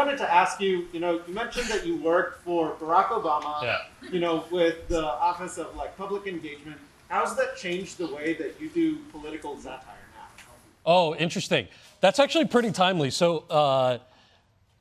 wanted to ask you, you mentioned that you worked for Barack Obama, with the Office of Public Engagement. How's that changed the way that you do political satire now? Oh, interesting. That's actually pretty timely. So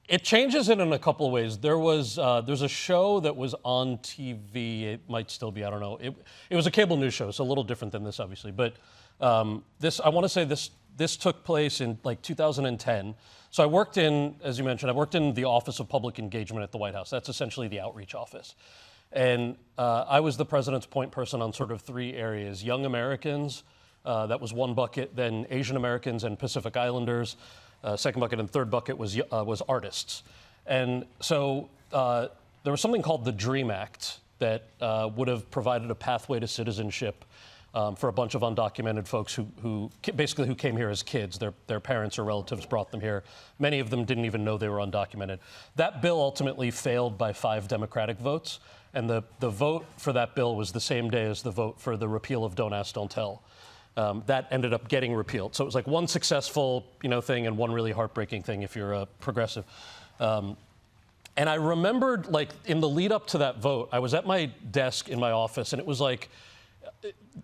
it changes it in a couple of ways. There's a show that was on TV. It might still be. I don't know. It was a cable news show. It's a little different than this, obviously. But I want to say this took place in 2010. So I worked as you mentioned, I worked in the Office of Public Engagement at the White House. That's essentially the outreach office. And I was the president's point person on sort of three areas: young Americans, that was one bucket, then Asian Americans and Pacific Islanders, second bucket, and third bucket was artists. And so there was something called the DREAM Act that would have provided a pathway to citizenship for a bunch of undocumented folks who came here as kids. Their parents or relatives brought them here. Many of them didn't even know they were undocumented. That bill ultimately failed by 5 Democratic votes, and the vote for that bill was the same day as the vote for the repeal of Don't Ask, Don't Tell. That ended up getting repealed. So it was one successful thing and one really heartbreaking thing if you're a progressive. And I remembered in the lead up to that vote, I was at my desk in my office, and it was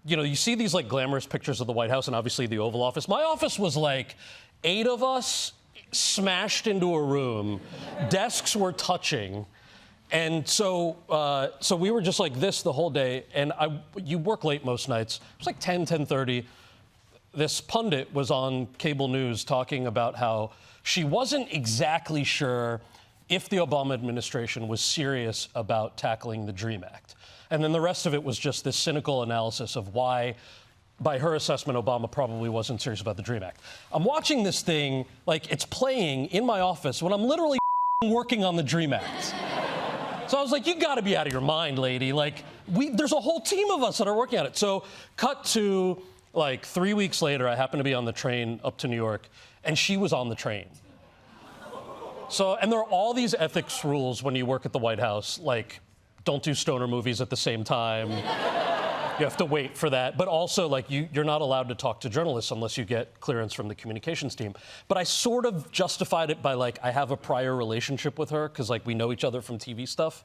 you see these glamorous pictures of the White House and obviously the Oval Office. My office was 8 of us smashed into a room. Desks were touching. And so we were just like this the whole day. And you work late most nights. It was 10:30. This pundit was on cable news talking about how she wasn't exactly sure if the Obama administration was serious about tackling the DREAM Act. And then the rest of it was just this cynical analysis of why, by her assessment, Obama probably wasn't serious about the DREAM Act. I'm watching this thing, it's playing in my office when I'm literally working on the DREAM Act. So I was like, you gotta be out of your mind, lady. There's a whole team of us that are working on it. So cut to 3 weeks later, I happened to be on the train up to New York, and she was on the train. So, and there are all these ethics rules when you work at the White House, don't do stoner movies at the same time. You have to wait for that. But also, you're not allowed to talk to journalists unless you get clearance from the communications team. But I sort of justified it by, I have a prior relationship with her because, we know each other from TV stuff.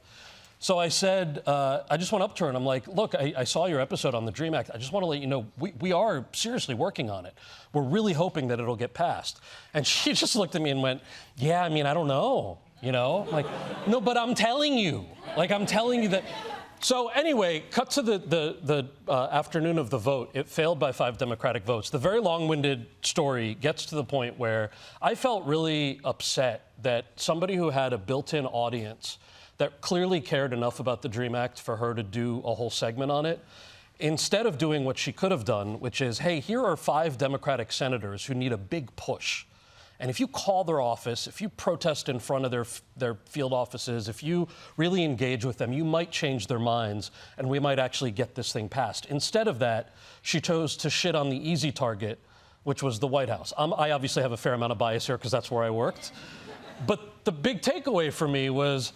So I said, I just went up to her and I'm like, look, I saw your episode on the DREAM Act. I just want to let you know, we are seriously working on it. We're really hoping that it'll get passed. And she just looked at me and went, yeah, I don't know. No, but I'm telling you. I'm telling you that. So anyway, cut to the afternoon of the vote. It failed by 5 Democratic votes. The very long-winded story gets to the point where I felt really upset that somebody who had a built-in audience that clearly cared enough about the DREAM Act for her to do a whole segment on it, instead of doing what she could have done, which is, hey, here are 5 Democratic senators who need a big push. And if you call their office, if you protest in front of their field offices, if you really engage with them, you might change their minds, and we might actually get this thing passed. Instead of that, she chose to shit on the easy target, which was the White House. I obviously have a fair amount of bias here because that's where I worked. But the big takeaway for me was,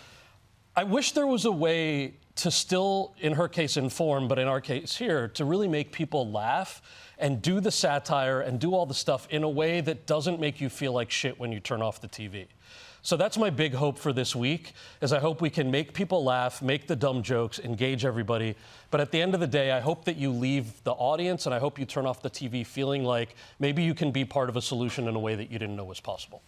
I wish there was a way to still, in her case, inform, but in our case here, to really make people laugh and do the satire and do all the stuff in a way that doesn't make you feel like shit when you turn off the TV. So that's my big hope for this week, is I hope we can make people laugh, make the dumb jokes, engage everybody. But at the end of the day, I hope that you leave the audience and I hope you turn off the TV feeling like maybe you can be part of a solution in a way that you didn't know was possible.